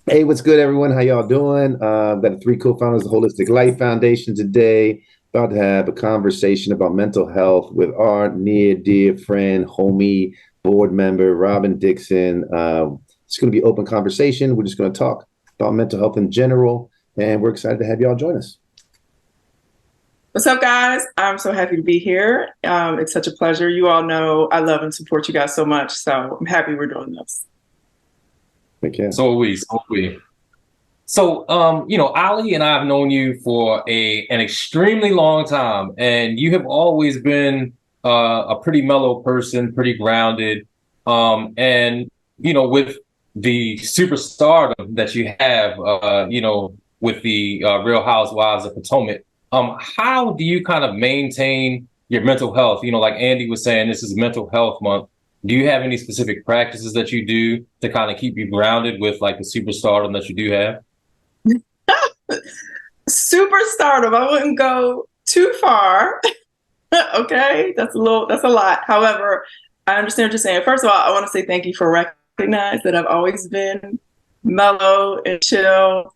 Hey, what's good, everyone? How y'all doing? Got the three co-founders of the Holistic Life Foundation today. About to have a conversation about mental health with our near dear friend, homie, board member, Robyn Dixon. It's going to be open conversation. We're just going to talk about mental health in general, and we're excited to have y'all join us. What's up, guys? I'm so happy to be here. It's such a pleasure. You all know I love and support you guys so much. So I'm happy we're doing this. Take care. So are we. So are we. Ali and I have known you for an extremely long time, and you have always been a pretty mellow person, pretty grounded. And with the superstardom that you have, with the Real Housewives of Potomac, how do you kind of maintain your mental health? Like Andy was saying, this is Mental Health Month. Do you have any specific practices that you do to kind of keep you grounded with like the superstardom that you do have? Super stardom. I wouldn't go too far. Okay, that's a lot. However, I understand what you're saying. First of all, I want to say thank you for recognizing that I've always been mellow and chill.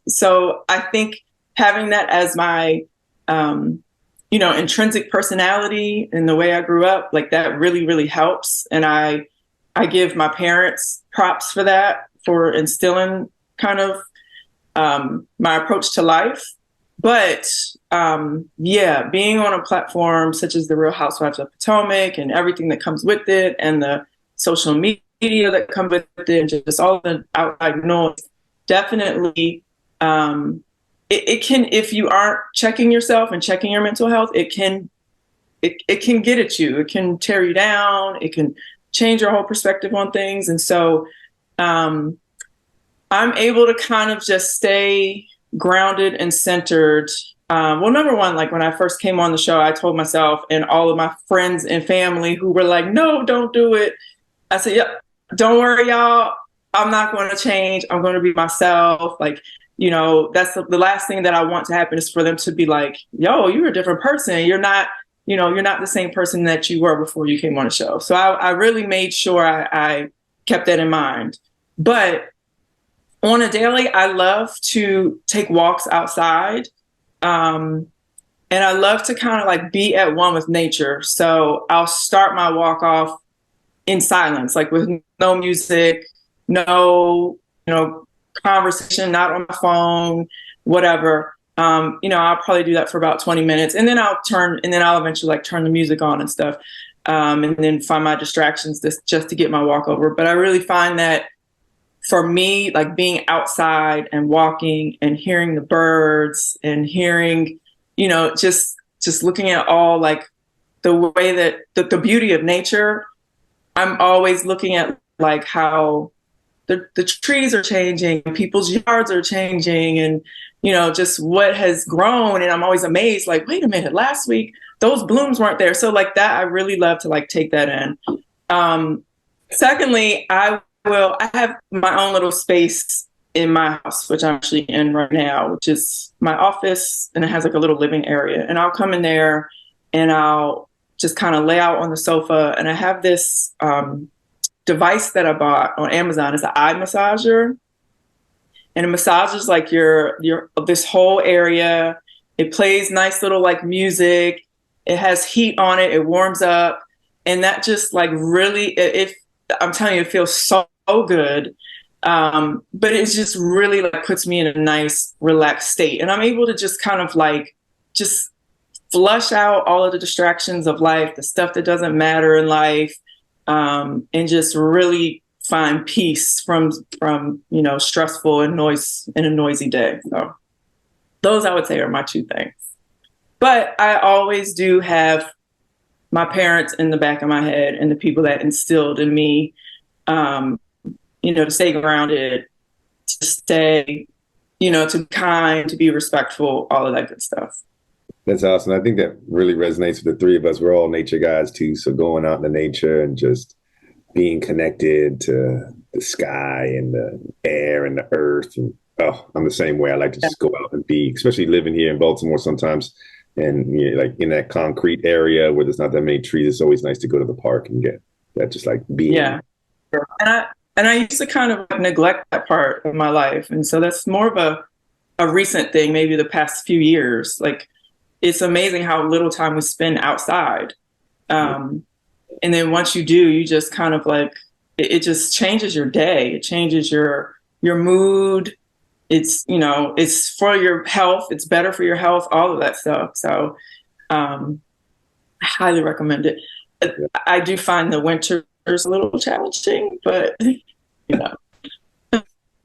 So I think having that as my intrinsic personality and the way I grew up, like that really, really helps. And I give my parents props for that, for instilling kind of my approach to life. But yeah, being on a platform such as the Real Housewives of Potomac and everything that comes with it, and the social media that comes with it, and just all the outside noise, definitely it can, if you aren't checking yourself and checking your mental health, it can get at you. It can tear you down. It can change your whole perspective on things. And so I'm able to kind of just stay grounded and centered. Well, number one, like when I first came on the show, I told myself and all of my friends and family who were like, no, don't do it. I said, yep, don't worry, y'all. I'm not going to change. I'm going to be myself. Like, that's the last thing that I want to happen, is for them to be like, yo, you're a different person. You're not the same person that you were before you came on the show. So I really made sure I kept that in mind. But on a daily, I love to take walks outside. And I love to kind of like be at one with nature. So I'll start my walk off in silence, like with no music, no, conversation, not on my phone, whatever. I'll probably do that for about 20 minutes, and then I'll eventually like turn the music on and stuff. And then find my distractions just to get my walk over. But I really find that for me, like being outside and walking and hearing the birds and hearing, just looking at all like the way that the beauty of nature, I'm always looking at like how the trees are changing, people's yards are changing, and just what has grown. And I'm always amazed, like, wait a minute, last week those blooms weren't there. So like that, I really love to like take that in. Secondly, I have my own little space in my house, which I'm actually in right now, which is my office, and it has like a little living area. And I'll come in there and I'll just kind of lay out on the sofa. And I have this device that I bought on Amazon. It's an eye massager, and it massages like your this whole area. It plays nice little like music. It has heat on it. It warms up, and that just like really, if I'm telling you, it feels so good. But it just really like puts me in a nice, relaxed state, and I'm able to just kind of like just flush out all of the distractions of life, the stuff that doesn't matter in life, and just really find peace from stressful and noise in a noisy day. So those, I would say, are my two things. But I always do have my parents in the back of my head, and the people that instilled in me, to stay grounded, to stay, to be kind, to be respectful, all of that good stuff. That's awesome. I think that really resonates with the three of us. We're all nature guys too. So going out in the nature and just being connected to the sky and the air and the earth. And I'm the same way. I like to just go out and be, especially living here in Baltimore sometimes. And like in that concrete area where there's not that many trees, it's always nice to go to the park and get that just like being. Yeah. And And I used to kind of neglect that part of my life. And so that's more of a recent thing, maybe the past few years. Like, it's amazing how little time we spend outside. And then once you do, you just kind of like, it just changes your day. It changes your mood. It's, it's for your health. It's better for your health, all of that stuff. So I highly recommend it. I do find the winters a little challenging, but I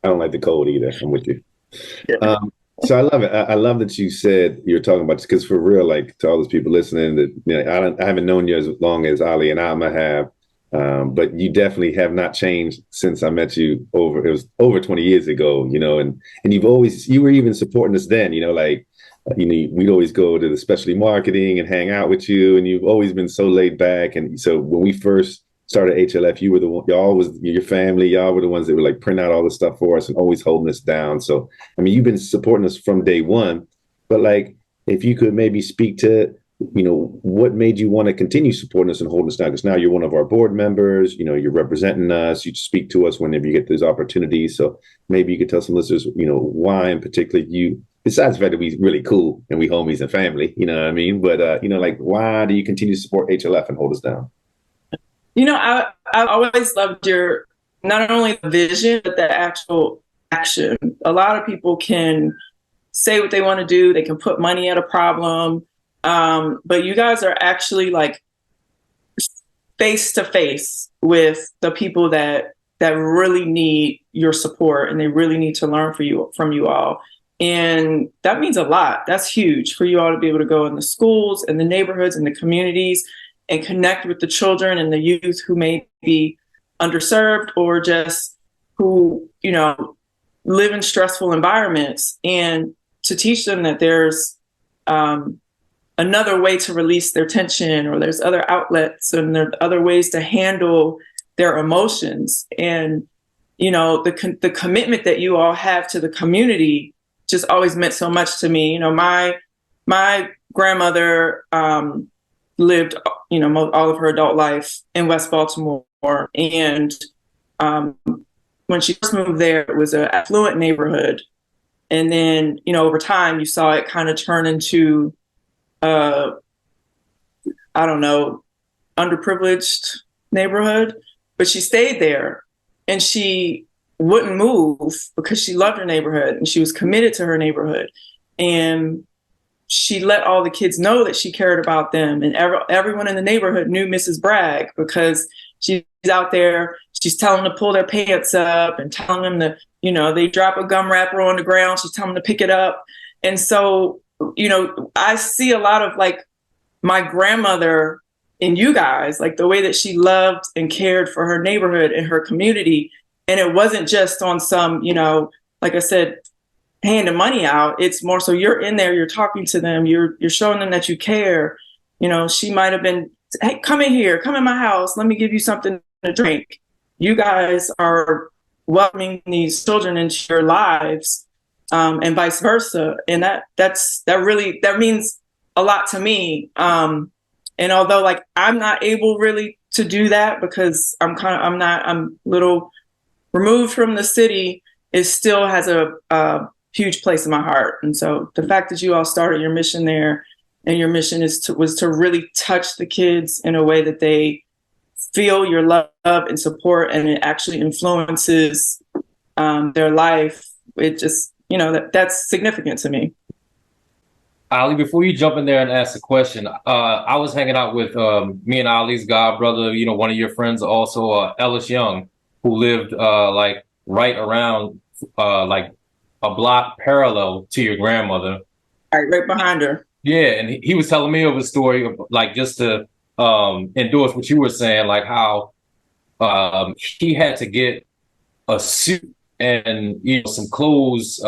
don't like the cold either. I'm with you. Yeah. So I love it. I love that you said you're talking about this, because for real, like, to all those people listening, that I haven't known you as long as Ali and Alma have, but you definitely have not changed since I met you it was over 20 years ago, and you were even supporting us then, like, we'd always go to the specialty marketing and hang out with you, and you've always been so laid back. And so when we first started HLF, you were the one, your family, y'all were the ones that would like print out all the stuff for us and always holding us down. So, I mean, you've been supporting us from day one, but like, if you could maybe speak to, what made you want to continue supporting us and holding us down? Because now you're one of our board members, you're representing us, you speak to us whenever you get those opportunities. So maybe you could tell some listeners, why in particular besides the fact that we really cool and we homies and family, you know what I mean? But, like, why do you continue to support HLF and hold us down? I always loved your, not only the vision, but the actual action. A lot of people can say what they want to do. They can put money at a problem. But you guys are actually like face to face with the people that really need your support, and they really need to learn from you all. And that means a lot. That's huge for you all to be able to go in the schools and the neighborhoods and the communities and connect with the children and the youth who may be underserved, or just who, live in stressful environments, and to teach them that there's another way to release their tension, or there's other outlets, and there are other ways to handle their emotions. And, the commitment that you all have to the community just always meant so much to me. My grandmother lived, all of her adult life in West Baltimore. And when she first moved there, it was an affluent neighborhood. And then, over time, you saw it kind of turn into, underprivileged neighborhood. But she stayed there, and she wouldn't move because she loved her neighborhood and she was committed to her neighborhood. And she let all the kids know that she cared about them. And everyone in the neighborhood knew Mrs. Bragg, because she's out there, she's telling them to pull their pants up and telling them to, they drop a gum wrapper on the ground, she's telling them to pick it up. And so, I see a lot of like my grandmother in you guys, like the way that she loved and cared for her neighborhood and her community. And it wasn't just on some, like I said, handing money out. It's more so you're in there, you're talking to them, you're showing them that you care. She might have been, hey, come in here, come in my house, let me give you something to drink. You guys are welcoming these children into your lives, and vice versa. And that means a lot to me. And although like I'm not able really to do that, because I'm a little removed from the city, it still has a huge place in my heart. And so the fact that you all started your mission there, and your mission was to really touch the kids in a way that they feel your love and support, and it actually influences their life. It just, that's significant to me. Ali, before you jump in there and ask a question, I was hanging out with me and Ali's god brother, one of your friends also, Ellis Young, who lived like right around like a block parallel to your grandmother. Right behind her. Yeah, and he was telling me of a story of, like, just to endorse what you were saying, like how he had to get a suit and some clothes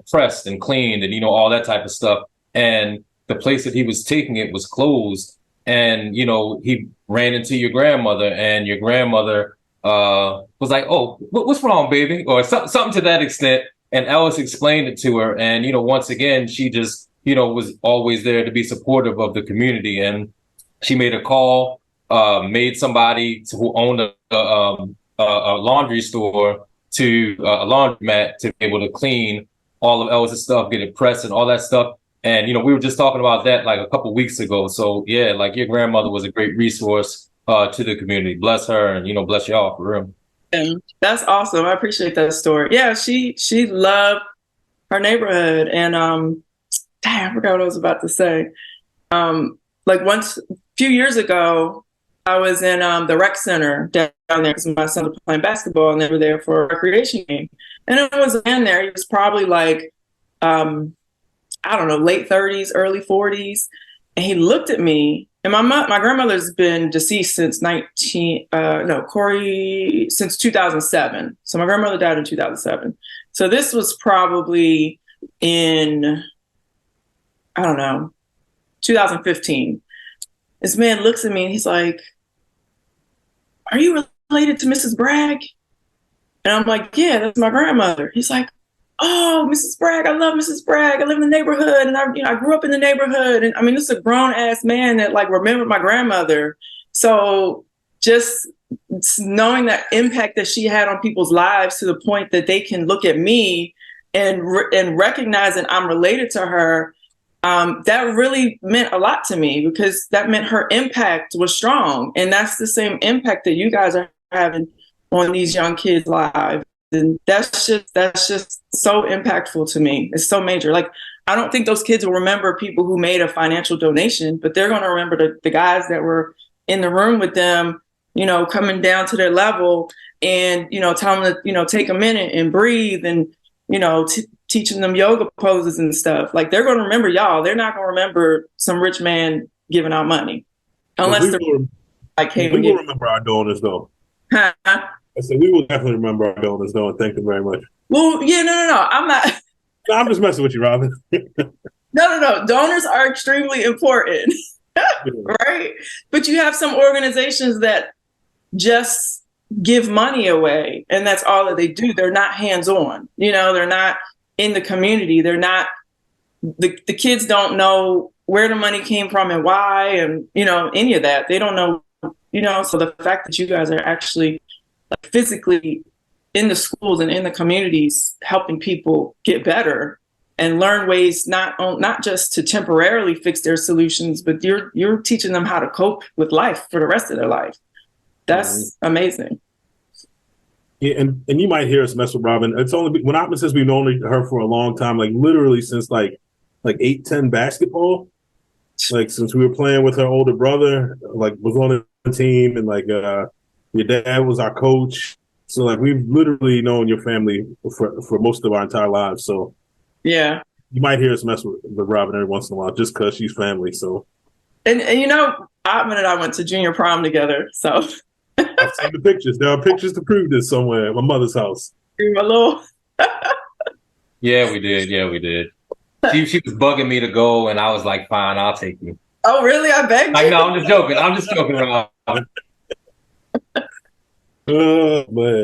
pressed and cleaned and all that type of stuff. And the place that he was taking it was closed. And he ran into your grandmother, and your grandmother was like, "Oh, what's wrong, baby?" or something to that extent. And Ellis explained it to her, and once again, she just was always there to be supportive of the community. And she made a call, made somebody who owned a a laundry store to a laundromat to be able to clean all of Elvis's stuff, get it pressed and all that stuff. And, we were just talking about that like a couple weeks ago. So yeah, like your grandmother was a great resource to the community. Bless her and, bless y'all for real. And that's awesome. I appreciate that story. Yeah, she loved her neighborhood. And I forgot what I was about to say. Like once a few years ago, I was in the rec center down there because my son was playing basketball and they were there for a recreation game. And it was a man there. He was probably like, I don't know, late 30s, early 40s. And he looked at me. And my grandmother's been deceased since since 2007. So my grandmother died in 2007. So this was probably in, I don't know, 2015. This man looks at me and he's like, "Are you related to Mrs. Bragg?" And I'm like, "Yeah, that's my grandmother." He's like, "Oh, Mrs. Bragg, I love Mrs. Bragg. I live in the neighborhood and I grew up in the neighborhood." And I mean, this is a grown ass man that like remembered my grandmother. So just knowing that impact that she had on people's lives to the point that they can look at me and recognize that I'm related to her, that really meant a lot to me because that meant her impact was strong. And that's the same impact that you guys are having on these young kids' lives. And that's just so impactful to me. It's so major. Like, I don't think those kids will remember people who made a financial donation, but they're going to remember the guys that were in the room with them, coming down to their level and, telling them to, take a minute and breathe and, teaching them yoga poses and stuff. Like, they're going to remember y'all. They're not going to remember some rich man giving out money. Unless we will remember our donors, though. Huh? I said we will definitely remember our donors, though, and thank them very much. Well, yeah, no. I'm not. No, I'm just messing with you, Robyn. No. Donors are extremely important, right? But you have some organizations that just give money away, and that's all that they do. They're not hands-on. They're not in the community. They're not. The kids don't know where the money came from and why, and any of that. They don't know. So the fact that you guys are actually physically in the schools and in the communities helping people get better and learn ways not just to temporarily fix their solutions, but you're teaching them how to cope with life for the rest of their life. That's amazing. Yeah, and you might hear us mess with Robyn. It's only when Optima says we've known her for a long time, like literally since like 8-10 basketball. Like since we were playing with her older brother, like was on the team, and like your dad was our coach. So like we've literally known your family for most of our entire lives. So yeah, you might hear us mess with Robyn every once in a while just because she's family. So and Otman and I went to junior prom together. So I've seen the pictures. There are pictures to prove this somewhere at my mother's house. My little Yeah, we did. She was bugging me to go, and I was like, "Fine, I'll take you." Oh, really? I begged you? No, I'm just joking. I'm just joking around. Man.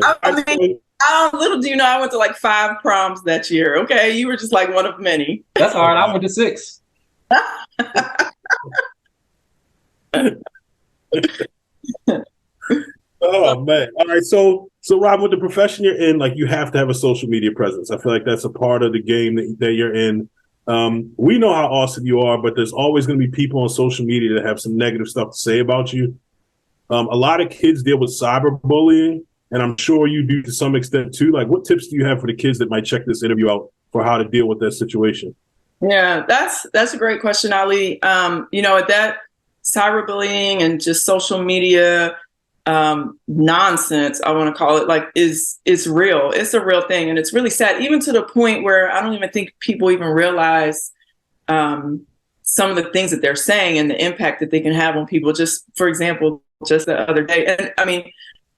Little do you know, I went to like 5 proms that year. Okay, you were just like one of many. That's all right. I went to 6. Oh man! All right, so Rob, with the profession you're in, like you have to have a social media presence. I feel like that's a part of the game that you're in. We know how awesome you are, but there's always going to be people on social media that have some negative stuff to say about you. A lot of kids deal with cyberbullying, and I'm sure you do to some extent too. Like, what tips do you have for the kids that might check this interview out for how to deal with that situation? Yeah, that's a great question, Ali. At that cyberbullying and just social media nonsense, I want to call it, like is real. It's a real thing. And it's really sad, even to the point where I don't even think people even realize some of the things that they're saying and the impact that they can have on people. Just, for example, just the other day. And I mean,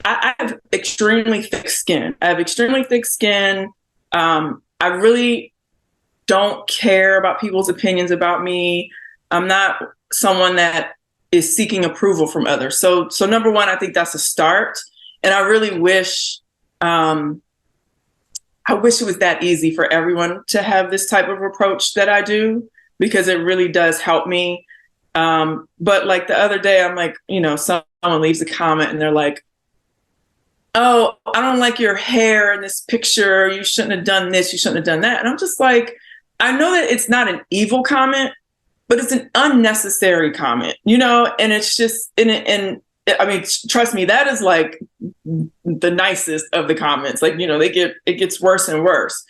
I have extremely thick skin. I really don't care about people's opinions about me. I'm not someone that is seeking approval from others. So number one, I think that's a start. And I really wish, it was that easy for everyone to have this type of approach that I do, because it really does help me. But like the other day, I'm like, someone leaves a comment and they're like, oh, I don't like your hair in this picture. You shouldn't have done this. You shouldn't have done that. And I'm just like, I know that it's not an evil comment, but it's an unnecessary comment, and it's just, and I mean, trust me, that is like the nicest of the comments. Like, it gets worse and worse.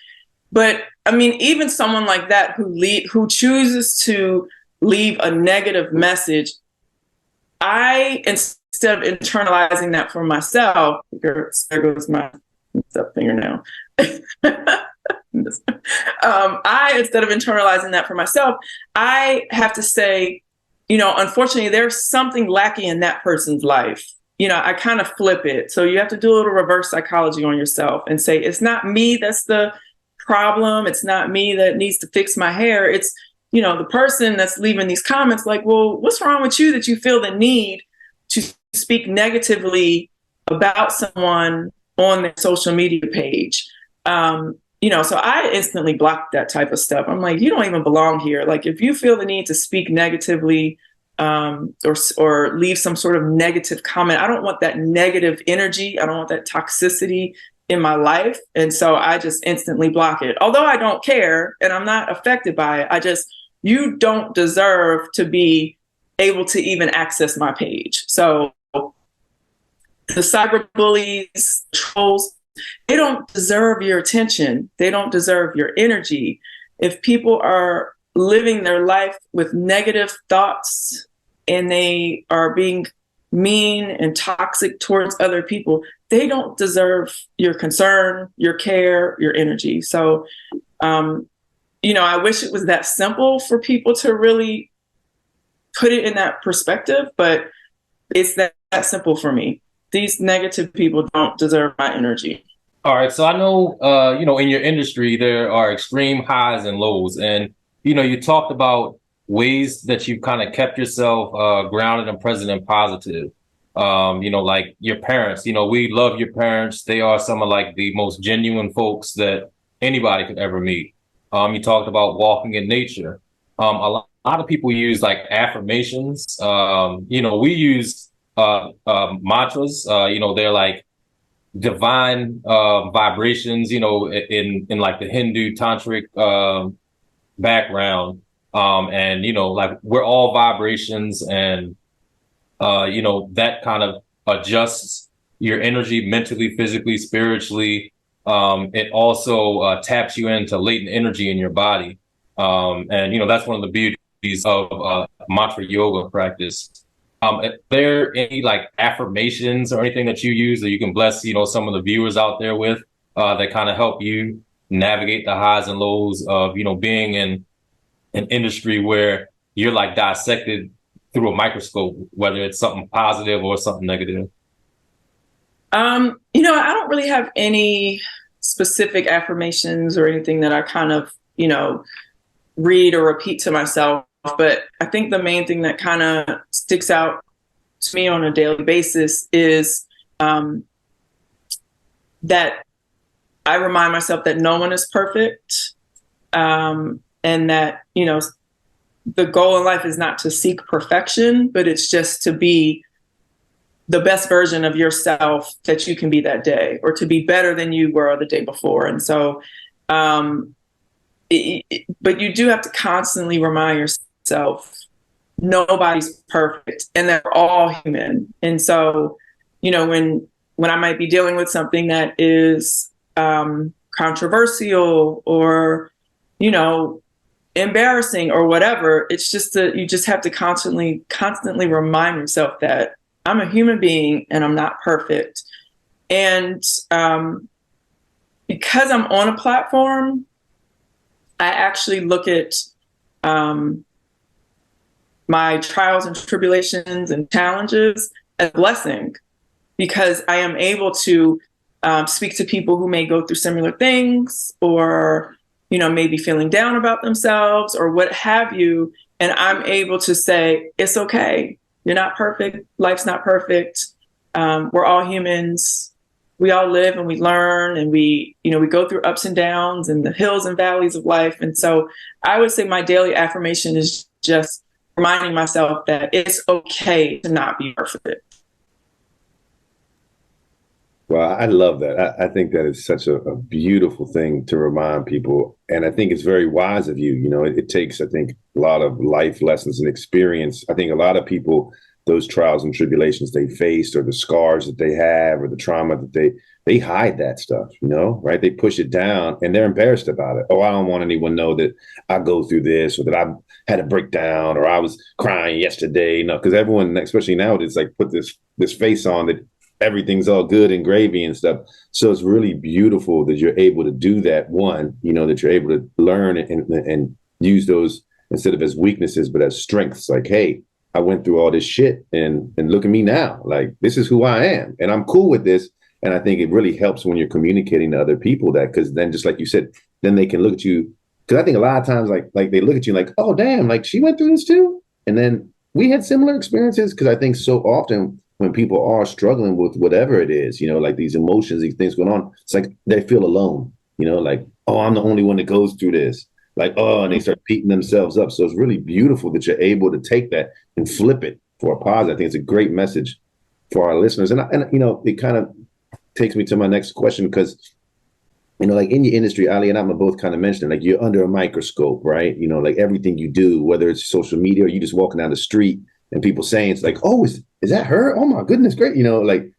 But I mean, even someone like that who chooses to leave a negative message, instead of internalizing that for myself, there goes my fingernail. Instead of internalizing that for myself, I have to say, unfortunately, there's something lacking in that person's life. I kind of flip it. So you have to do a little reverse psychology on yourself and say, it's not me that's the problem. It's not me that needs to fix my hair. It's, the person that's leaving these comments like, well, what's wrong with you that you feel the need to speak negatively about someone on their social media page? So I instantly block that type of stuff. I'm like, you don't even belong here. Like, if you feel the need to speak negatively, or leave some sort of negative comment, I don't want that negative energy. I don't want that toxicity in my life. And so I just instantly block it. Although I don't care and I'm not affected by it, you don't deserve to be able to even access my page. So the cyberbullies, trolls, they don't deserve your attention. They don't deserve your energy. If people are living their life with negative thoughts and they are being mean and toxic towards other people, they don't deserve your concern, your care, your energy. So, I wish it was that simple for people to really put it in that perspective, but it's that simple for me. These negative people don't deserve my energy. All right. So I know, in your industry, there are extreme highs and lows. And, you talked about ways that you've kind of kept yourself grounded and present and positive. Like your parents, we love your parents. They are some of like the most genuine folks that anybody could ever meet. You talked about walking in nature. A lot of people use like affirmations. We use mantras. They're like divine vibrations, in like the Hindu tantric background. And like we're all vibrations, and that kind of adjusts your energy mentally, physically, spiritually. It also taps you into latent energy in your body. And that's one of the beauties of mantra yoga practice. Are there any like affirmations or anything that you use that you can bless, some of the viewers out there with, that kind of help you navigate the highs and lows of, being in an industry where you're like dissected through a microscope, whether it's something positive or something negative? I don't really have any specific affirmations or anything that I kind of, read or repeat to myself. But I think the main thing that kind of sticks out to me on a daily basis is that I remind myself that no one is perfect, and that, the goal in life is not to seek perfection, but it's just to be the best version of yourself that you can be that day, or to be better than you were the day before. And so, but you do have to constantly remind yourself nobody's perfect and they're all human. And so, when I might be dealing with something that is controversial or, embarrassing or whatever, it's just that you just have to constantly remind yourself that I'm a human being and I'm not perfect. And because I'm on a platform, I actually look at my trials and tribulations and challenges as a blessing, because I am able to speak to people who may go through similar things, or, maybe feeling down about themselves or what have you. And I'm able to say, it's okay. You're not perfect. Life's not perfect. We're all humans. We all live and we learn, and we go through ups and downs and the hills and valleys of life. And so I would say my daily affirmation is just reminding myself that it's okay to not be perfect. Well, I love that. I think that is such a beautiful thing to remind people. And I think it's very wise of you. You know, it takes, I think, a lot of life lessons and experience. I think a lot of people, those trials and tribulations they faced, or the scars that they have, or the trauma that they hide that stuff, you know, right? They push it down and they're embarrassed about it. Oh, I don't want anyone to know that I go through this, or that I had a breakdown, or I was crying yesterday. No, because everyone, especially nowadays, like put this face on that everything's all good and gravy and stuff. So it's really beautiful that you're able to do that. One, you know, that you're able to learn and use those instead of as weaknesses, but as strengths. Like, hey, I went through all this shit and look at me now. Like, this is who I am and I'm cool with this. And I think it really helps when you're communicating to other people that, because then just like you said, then they can look at you. Because I think a lot of times, like they look at you like, oh, damn, like she went through this too. And then we had similar experiences, because I think so often when people are struggling with whatever it is, you know, like these emotions, these things going on, it's like they feel alone, you know, like, oh, I'm the only one that goes through this. Like, oh, and they start beating themselves up. So it's really beautiful that you're able to take that and flip it for a positive. I think it's a great message for our listeners. And you know, it kind of takes me to my next question, because, you know, like in your industry, Ali and I both kind of mentioned, like you're under a microscope, right? You know, like everything you do, whether it's social media or you just walking down the street and people saying it's like, oh, is that her? Oh my goodness, great. You know, like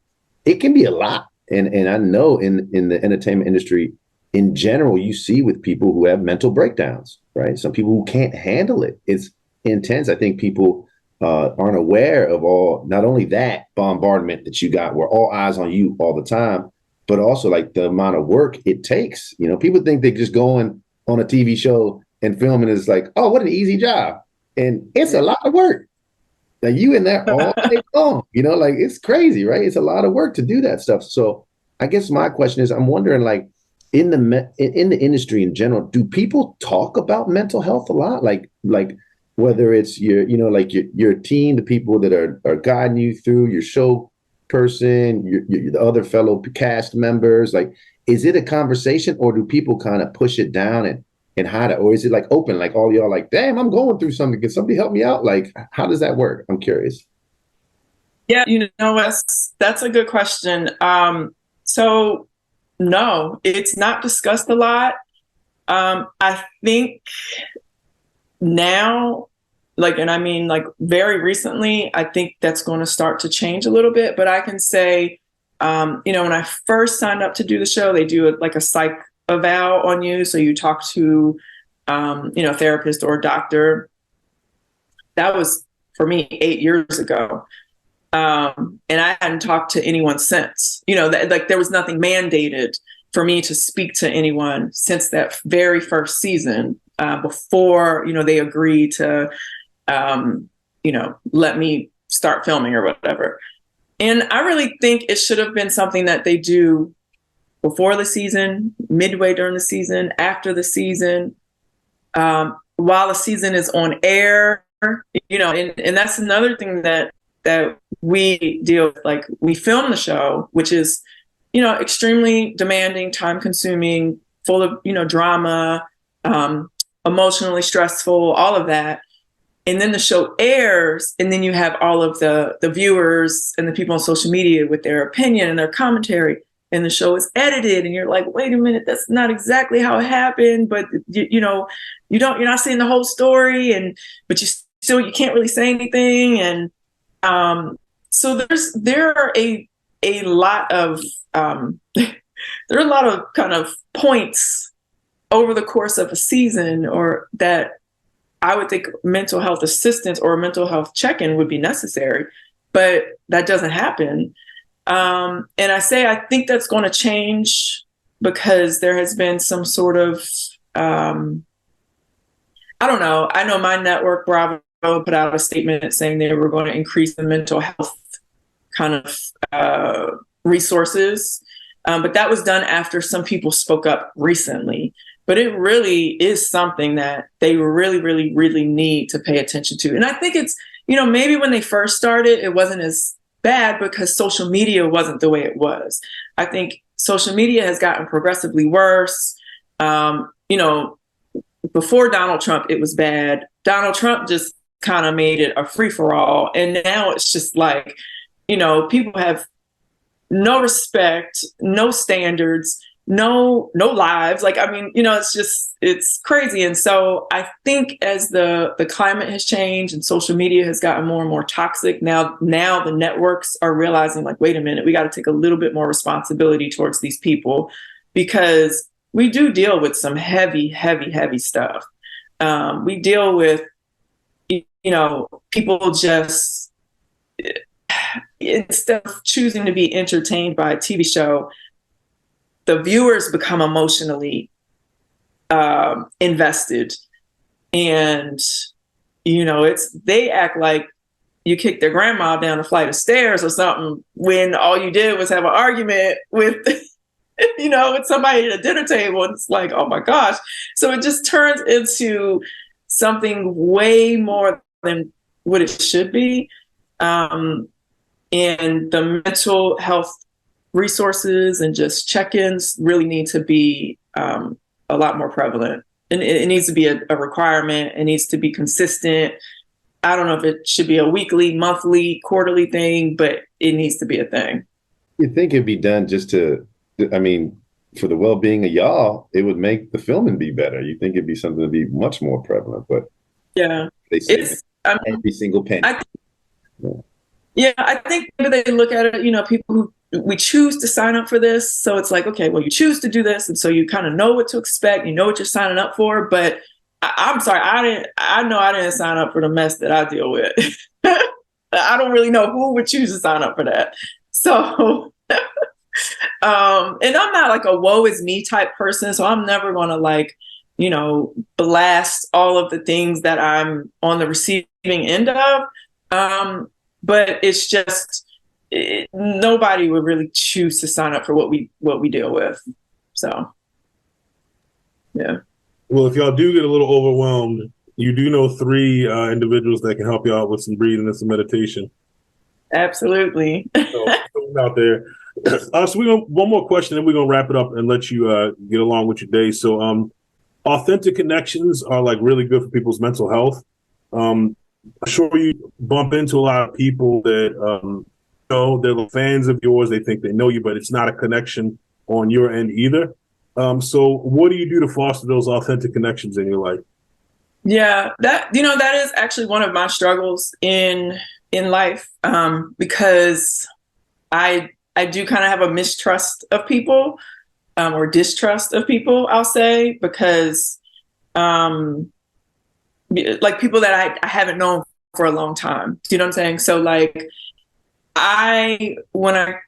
it can be a lot. And I know in the entertainment industry in general, you see with people who have mental breakdowns, right? Some people who can't handle it. It's intense. I think people aren't aware of all, not only that bombardment that you got where all eyes on you all the time, but also like the amount of work it takes. You know, people think they just going on a TV show and filming is like, oh, what an easy job. And it's a lot of work. Now you in there all day long, you know, like it's crazy, right? It's a lot of work to do that stuff. So I guess my question is, I'm wondering, like in the industry in general, do people talk about mental health a lot? Like whether it's your, you know, like your team, the people that are guiding you through, your show person, the other fellow cast members, like, is it a conversation, or do people kind of push it down and hide it? Or is it like open, like all y'all like, damn, I'm going through something. Can somebody help me out? Like, how does that work? I'm curious. Yeah, you know, that's a good question. So no, it's not discussed a lot. I think now, like, and I mean, like very recently, I think that's going to start to change a little bit. But I can say, you know, when I first signed up to do the show, they do like a psych eval on you. So you talk to, you know, a therapist or a doctor. That was for me 8 years ago. And I hadn't talked to anyone since, you know, like there was nothing mandated for me to speak to anyone since that very first season, before, you know, they agreed to, you know, let me start filming or whatever. And I really think it should have been something that they do before the season, midway during the season, after the season, while the season is on air, you know, and that's another thing that we deal with. Like, we film the show, which is, you know, extremely demanding, time consuming, full of, you know, drama, emotionally stressful, all of that. And then the show airs, and then you have all of the viewers and the people on social media with their opinion and their commentary. And the show is edited, and you're like, wait a minute, that's not exactly how it happened. But you know, you're not seeing the whole story, but you can't really say anything. And so there are a lot of there are a lot of kind of points over the course of a season, or that I would think mental health assistance or a mental health check-in would be necessary, but that doesn't happen. And I think that's going to change, because there has been some sort of, I don't know. I know my network, Bravo, put out a statement saying they were going to increase the mental health kind of resources. But that was done after some people spoke up recently. But it really is something that they really, really, really need to pay attention to. And I think it's, you know, maybe when they first started, it wasn't as bad because social media wasn't the way it was. I think social media has gotten progressively worse. You know, before Donald Trump, it was bad. Donald Trump just kind of made it a free for all. And now it's just like, you know, people have no respect, no standards, no lives. Like, I mean, it's crazy. And so I think as the climate has changed and social media has gotten more and more toxic, now the networks are realizing, like, wait a minute, we got to take a little bit more responsibility towards these people, because we do deal with some heavy stuff. We deal with, people just, instead of choosing to be entertained by a TV show, the viewers become emotionally invested. And, they act like you kicked their grandma down a flight of stairs or something when all you did was have an argument with, with somebody at a dinner table. And it's like, oh my gosh. So it just turns into something way more than what it should be. And the mental health resources and just check-ins really need to be a lot more prevalent. And it needs to be a requirement. It needs to be consistent. I don't know if it should be a weekly, monthly, quarterly thing, but it needs to be a thing. You think it'd be done just for the well-being of y'all, it would make the filming be better. You think it'd be something to be much more prevalent, but yeah, they say every single penny. I think maybe they look at it, people who we choose to sign up for this. So it's like, okay, well, you choose to do this. And so you kind of know what to expect. You know what you're signing up for. But I'm sorry, I know I didn't sign up for the mess that I deal with. I don't really know who would choose to sign up for that. So, and I'm not like a woe is me type person. So I'm never going to blast all of the things that I'm on the receiving end of. But it's just, nobody would really choose to sign up for what we deal with. So, yeah. Well, if y'all do get a little overwhelmed, you do know 3 individuals that can help you out with some breathing and some meditation. Absolutely. So, out there. So we one more question, then we're gonna wrap it up and let you get along with your day. So, authentic connections are like really good for people's mental health. I'm sure you bump into a lot of people that they're fans of yours. They think they know you, but it's not a connection on your end either. So what do you do to foster those authentic connections in your life? Yeah, that is actually one of my struggles in life, because I do kind of have a mistrust of people, or distrust of people, I'll say, because like people that I haven't known for a long time. Do you know what I'm saying? So like when I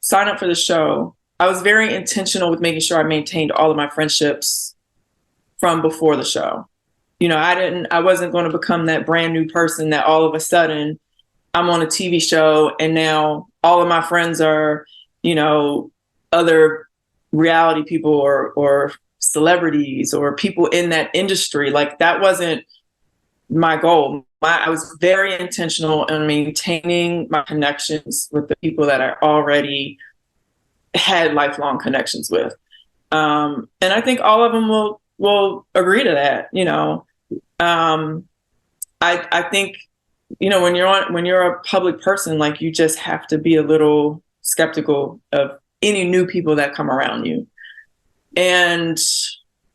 signed up for the show, I was very intentional with making sure I maintained all of my friendships from before the show. I wasn't going to become that brand new person that all of a sudden I'm on a TV show and now all of my friends are, other reality people or celebrities or people in that industry. Like that wasn't my goal. I was very intentional in maintaining my connections with the people that I already had lifelong connections with. And I think all of them will agree to that. I think, when you're a public person, like you just have to be a little skeptical of any new people that come around you. And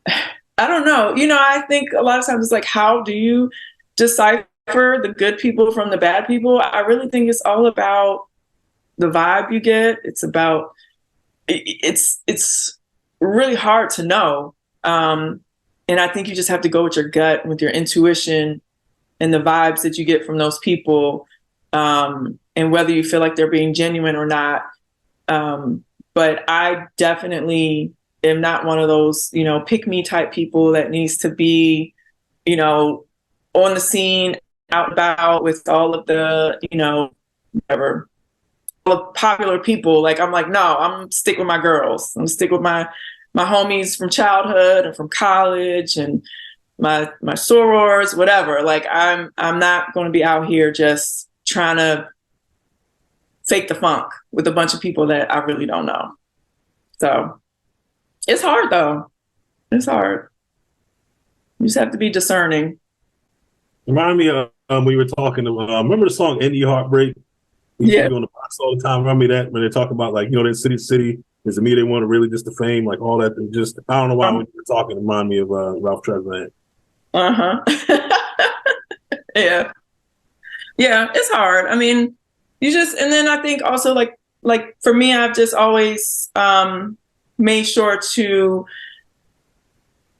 I don't know, I think a lot of times it's like, how do you decipher the good people from the bad people? I really think it's all about the vibe you get. It's really hard to know. And I think you just have to go with your gut, with your intuition and the vibes that you get from those people, and whether you feel like they're being genuine or not. But I definitely am not one of those, pick me type people that needs to be, on the scene, out and about with all of the, whatever, popular people. Like, I'm like, no, I'm stick with my girls. I'm stick with my homies from childhood and from college and my sorors, whatever. Like, I'm not going to be out here just trying to fake the funk with a bunch of people that I really don't know. So it's hard though. It's hard. You just have to be discerning. Remind me of we were talking. Remember the song "Indie Heartbreak"? You be on the box all the time. Remind me that when they talk about like, you know, that city is the me they want to really just the fame, like all that. And just I don't know why when you're talking, it remind me of Ralph Tresvant. Yeah. Yeah, it's hard. I mean, and then I think also like for me, I've just always made sure to,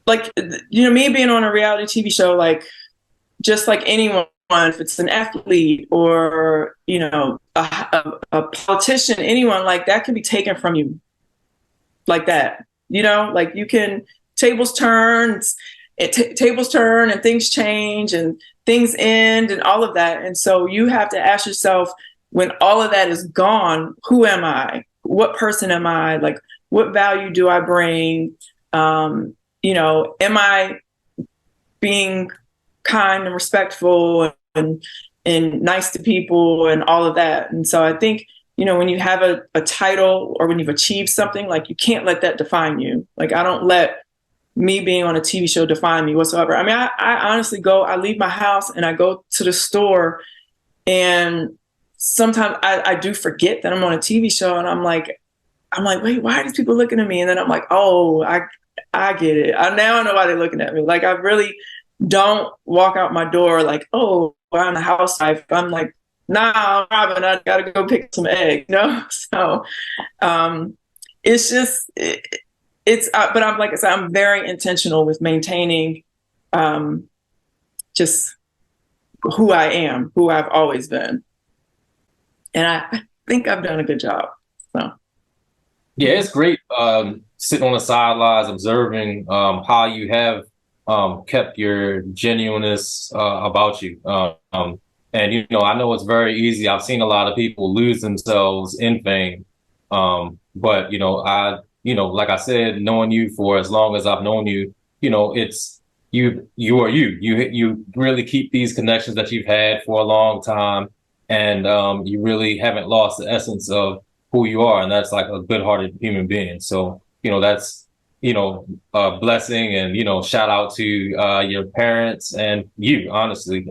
like, you know, me being on a reality TV show, like, just like anyone, if it's an athlete or, you know, a politician, anyone, like that can be taken from you like that, you know, like you can, tables turn and things change and things end and all of that. And so you have to ask yourself, when all of that is gone, who am I? What person am I? Like, what value do I bring? You know, am I being kind and respectful and nice to people and all of that? And so I think, you know, when you have a title or when you've achieved something, like you can't let that define you. Like I don't let me being on a TV show define me whatsoever. I mean, I honestly I leave my house and I go to the store, and sometimes I do forget that I'm on a TV show, and I'm like, wait, why are these people looking at me? And then I'm like, oh, I get it. Now I know why they're looking at me. Like I really don't walk out my door like, oh, I'm a housewife. I'm like, nah, Robyn, I gotta go pick some eggs, you know? So it's just but I'm, like I said, I'm very intentional with maintaining just who I am, who I've always been. And I think I've done a good job. So yeah, it's great sitting on the sidelines observing how you have kept your genuineness about you. And you know, I know it's very easy. I've seen a lot of people lose themselves in fame. But you know, like I said, knowing you for as long as I've known you, you know, it's you are you. You really keep these connections that you've had for a long time, and you really haven't lost the essence of who you are, and that's like a good-hearted human being. So, you know, that's, you know, a blessing, and, you know, shout out to your parents and you, honestly.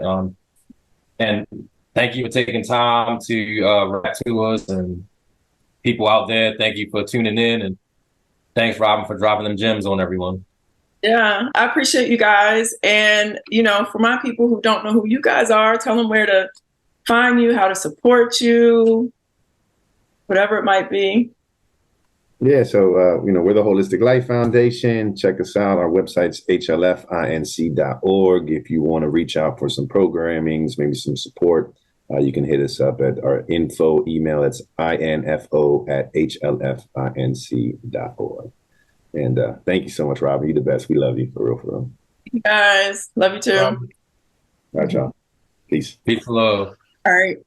And thank you for taking time to write to us, and people out there, thank you for tuning in, and thanks, Robyn, for dropping them gems on everyone. Yeah, I appreciate you guys. And, you know, for my people who don't know who you guys are, tell them where to find you, how to support you, whatever it might be. Yeah, so you know, we're the Holistic Life Foundation. Check us out. Our website's hlfinc.org. If you want to reach out for some programmings, maybe some support, you can hit us up at our info email. That's info@hlfinc.org. And thank you so much, Robyn. You're the best. We love you, for real, for real. You guys, love you too. All right, y'all. Peace. Peace and love. All right.